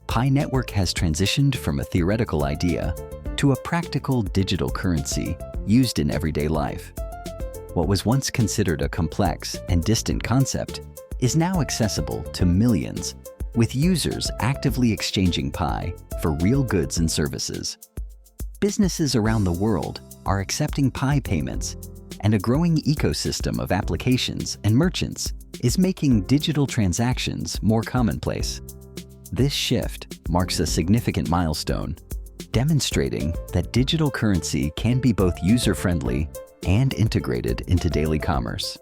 Pi Network has transitioned from a theoretical idea to a practical digital currency used in everyday life. What was once considered a complex and distant concept is now accessible to millions, with users actively exchanging Pi for real goods and services. Businesses around the world are accepting Pi payments, and a growing ecosystem of applications and merchants is making digital transactions more commonplace. This shift marks a significant milestone, demonstrating that digital currency can be both user-friendly and integrated into daily commerce.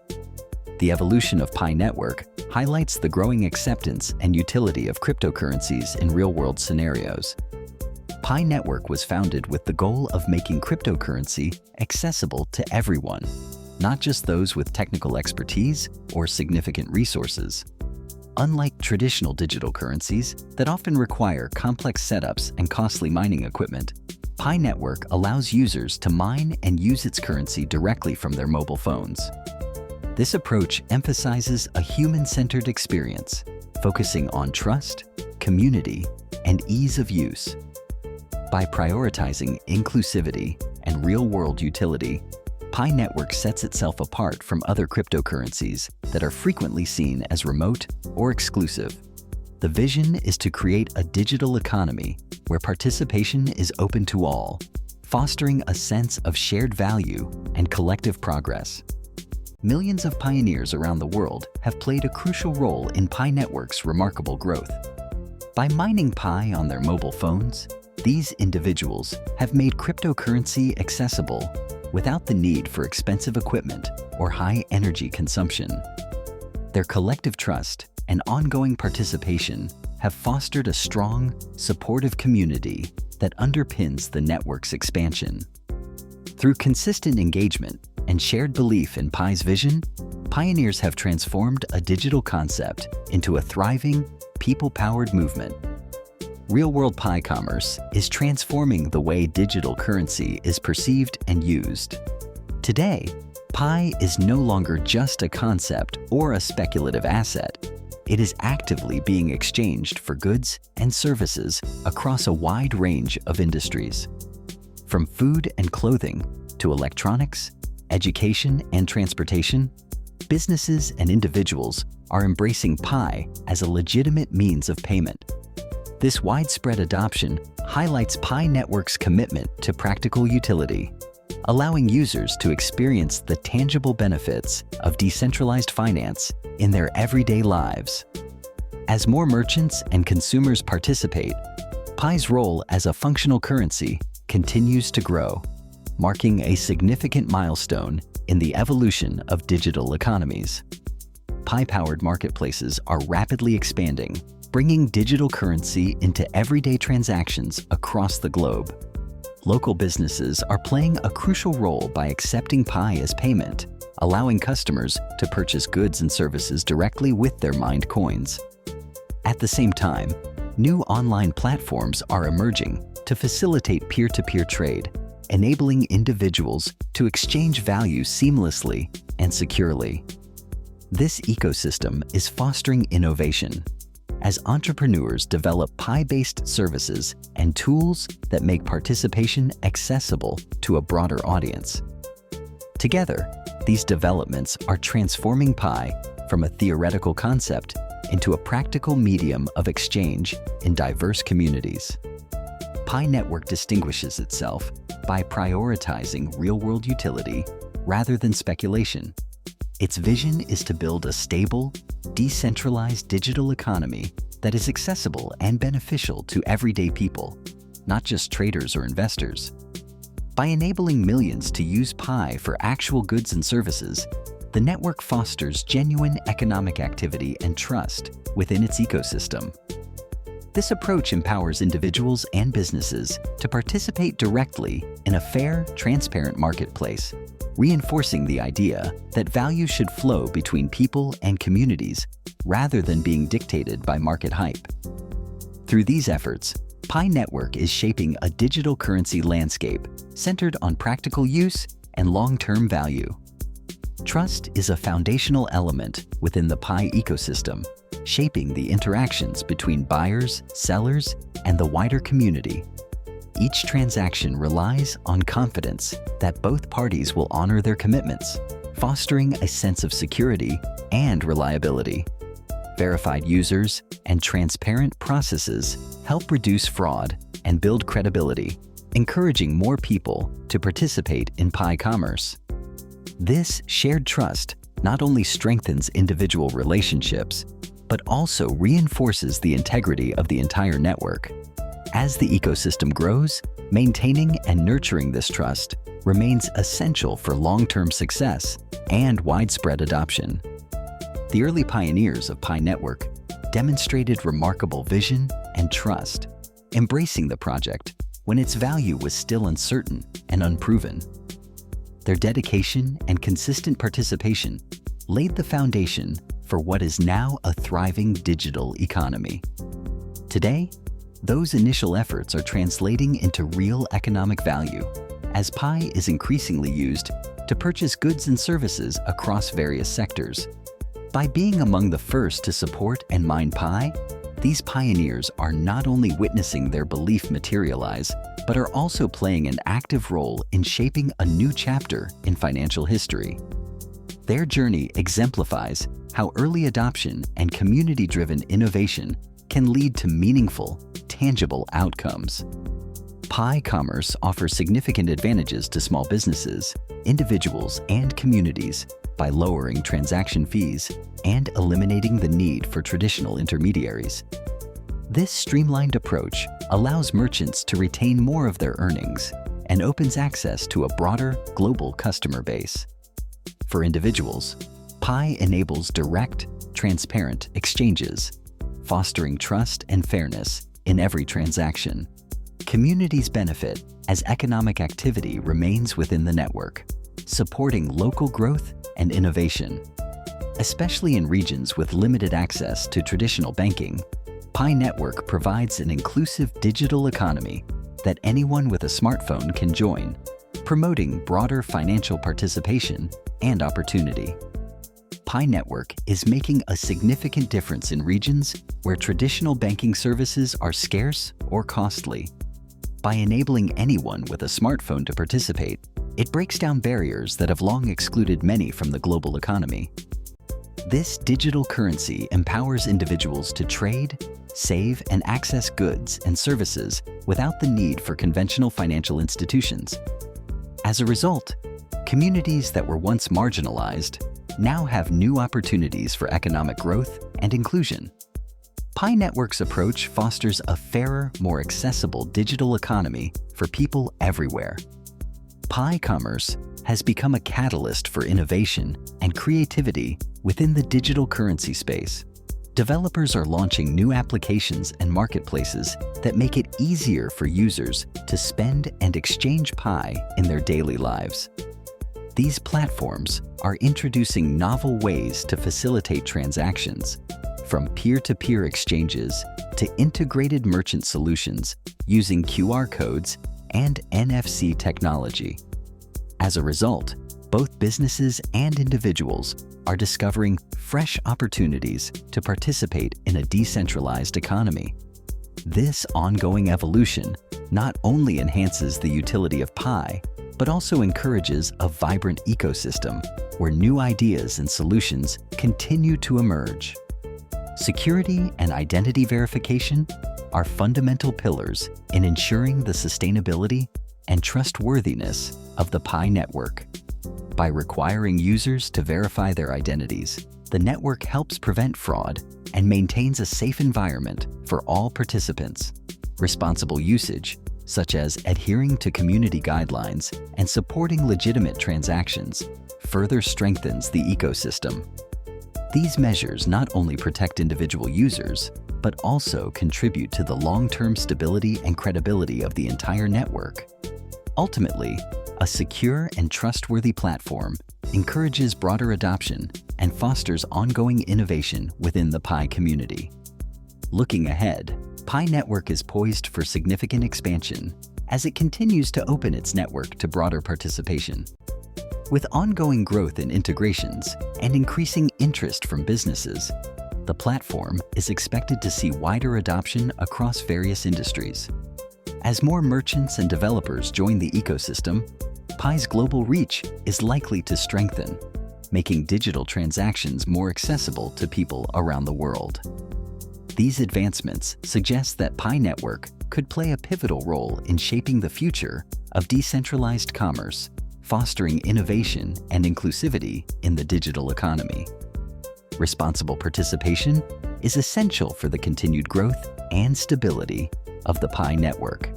The evolution of Pi Network highlights the growing acceptance and utility of cryptocurrencies in real-world scenarios. Pi Network was founded with the goal of making cryptocurrency accessible to everyone, not just those with technical expertise or significant resources. Unlike traditional digital currencies that often require complex setups and costly mining equipment, Pi Network allows users to mine and use its currency directly from their mobile phones. This approach emphasizes a human-centered experience, focusing on trust, community, and ease of use. By prioritizing inclusivity and real-world utility, Pi Network sets itself apart from other cryptocurrencies that are frequently seen as remote or exclusive. The vision is to create a digital economy where participation is open to all, fostering a sense of shared value and collective progress. Millions of pioneers around the world have played a crucial role in Pi Network's remarkable growth. By mining Pi on their mobile phones, these individuals have made cryptocurrency accessible without the need for expensive equipment or high energy consumption. Their collective trust and ongoing participation have fostered a strong, supportive community that underpins the network's expansion. Through consistent engagement and shared belief in Pi's vision, pioneers have transformed a digital concept into a thriving, people-powered movement. Real-world Pi commerce is transforming the way digital currency is perceived and used. Today, Pi is no longer just a concept or a speculative asset. It is actively being exchanged for goods and services across a wide range of industries. From food and clothing to electronics, education and transportation, businesses and individuals are embracing Pi as a legitimate means of payment. This widespread adoption highlights Pi Network's commitment to practical utility, allowing users to experience the tangible benefits of decentralized finance in their everyday lives. As more merchants and consumers participate, Pi's role as a functional currency continues to grow, marking a significant milestone in the evolution of digital economies. Pi-powered marketplaces are rapidly expanding, bringing digital currency into everyday transactions across the globe. Local businesses are playing a crucial role by accepting Pi as payment, allowing customers to purchase goods and services directly with their mined coins. At the same time, new online platforms are emerging to facilitate peer-to-peer trade, enabling individuals to exchange value seamlessly and securely. This ecosystem is fostering innovation as entrepreneurs develop Pi-based services and tools that make participation accessible to a broader audience. Together, these developments are transforming Pi from a theoretical concept into a practical medium of exchange in diverse communities. Pi Network distinguishes itself by prioritizing real-world utility rather than speculation. Its vision is to build a stable, decentralized digital economy that is accessible and beneficial to everyday people, not just traders or investors. By enabling millions to use Pi for actual goods and services, the network fosters genuine economic activity and trust within its ecosystem. This approach empowers individuals and businesses to participate directly in a fair, transparent marketplace, reinforcing the idea that value should flow between people and communities rather than being dictated by market hype. Through these efforts, Pi Network is shaping a digital currency landscape centered on practical use and long-term value. Trust is a foundational element within the Pi ecosystem, shaping the interactions between buyers, sellers, and the wider community. Each transaction relies on confidence that both parties will honor their commitments, fostering a sense of security and reliability. Verified users and transparent processes help reduce fraud and build credibility, encouraging more people to participate in Pi commerce. This shared trust not only strengthens individual relationships, but also reinforces the integrity of the entire network. As the ecosystem grows, maintaining and nurturing this trust remains essential for long-term success and widespread adoption. The early pioneers of Pi Network demonstrated remarkable vision and trust, embracing the project when its value was still uncertain and unproven. Their dedication and consistent participation laid the foundation for what is now a thriving digital economy. Today, those initial efforts are translating into real economic value, as Pi is increasingly used to purchase goods and services across various sectors. By being among the first to support and mine Pi, these pioneers are not only witnessing their belief materialize, but are also playing an active role in shaping a new chapter in financial history. Their journey exemplifies how early adoption and community-driven innovation can lead to meaningful, tangible outcomes. Pi commerce offers significant advantages to small businesses, individuals, and communities by lowering transaction fees and eliminating the need for traditional intermediaries. This streamlined approach allows merchants to retain more of their earnings and opens access to a broader global customer base. For individuals, Pi enables direct, transparent exchanges, fostering trust and fairness in every transaction. Communities benefit as economic activity remains within the network, supporting local growth and innovation. Especially in regions with limited access to traditional banking, Pi Network provides an inclusive digital economy that anyone with a smartphone can join, promoting broader financial participation and opportunity. Pi Network is making a significant difference in regions where traditional banking services are scarce or costly. By enabling anyone with a smartphone to participate, it breaks down barriers that have long excluded many from the global economy. This digital currency empowers individuals to trade, save, and access goods and services without the need for conventional financial institutions. As a result, communities that were once marginalized now have new opportunities for economic growth and inclusion. Pi Network's approach fosters a fairer, more accessible digital economy for people everywhere. Pi commerce has become a catalyst for innovation and creativity within the digital currency space. Developers are launching new applications and marketplaces that make it easier for users to spend and exchange Pi in their daily lives. These platforms are introducing novel ways to facilitate transactions, from peer-to-peer exchanges to integrated merchant solutions using QR codes and NFC technology. As a result, both businesses and individuals are discovering fresh opportunities to participate in a decentralized economy. This ongoing evolution not only enhances the utility of Pi, but also encourages a vibrant ecosystem where new ideas and solutions continue to emerge. Security and identity verification are fundamental pillars in ensuring the sustainability and trustworthiness of the Pi network. By requiring users to verify their identities, the network helps prevent fraud and maintains a safe environment for all participants. Responsible usage, such as adhering to community guidelines and supporting legitimate transactions, further strengthens the ecosystem. These measures not only protect individual users, but also contribute to the long-term stability and credibility of the entire network. Ultimately, a secure and trustworthy platform encourages broader adoption and fosters ongoing innovation within the Pi community. Looking ahead, Pi Network is poised for significant expansion as it continues to open its network to broader participation. With ongoing growth in integrations and increasing interest from businesses, the platform is expected to see wider adoption across various industries. As more merchants and developers join the ecosystem, Pi's global reach is likely to strengthen, making digital transactions more accessible to people around the world. These advancements suggest that Pi Network could play a pivotal role in shaping the future of decentralized commerce, fostering innovation and inclusivity in the digital economy. Responsible participation is essential for the continued growth and stability of the Pi Network.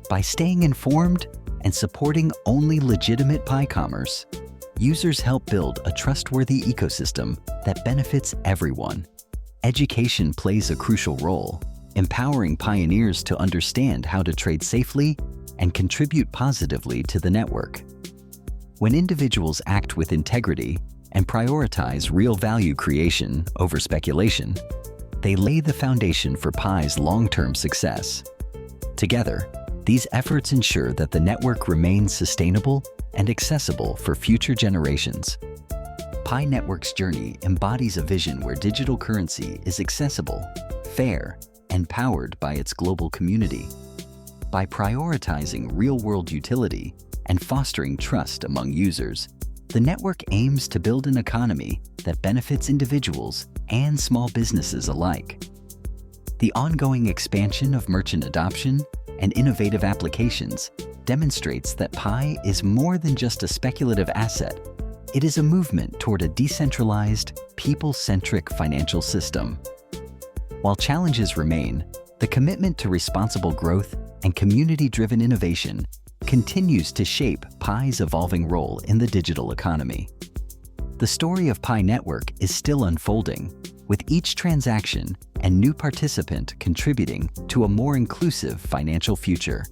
By staying informed and supporting only legitimate Pi commerce, users help build a trustworthy ecosystem that benefits everyone. Education plays a crucial role, empowering pioneers to understand how to trade safely and contribute positively to the network. When individuals act with integrity and prioritize real value creation over speculation, they lay the foundation for Pi's long-term success. Together, these efforts ensure that the network remains sustainable and accessible for future generations. Pi Network's journey embodies a vision where digital currency is accessible, fair, and powered by its global community. By prioritizing real-world utility and fostering trust among users, the network aims to build an economy that benefits individuals and small businesses alike. The ongoing expansion of merchant adoption and innovative applications demonstrates that Pi is more than just a speculative asset. It is a movement toward a decentralized, people-centric financial system. While challenges remain, the commitment to responsible growth and community-driven innovation continues to shape Pi's evolving role in the digital economy. The story of Pi Network is still unfolding, with each transaction and new participant contributing to a more inclusive financial future.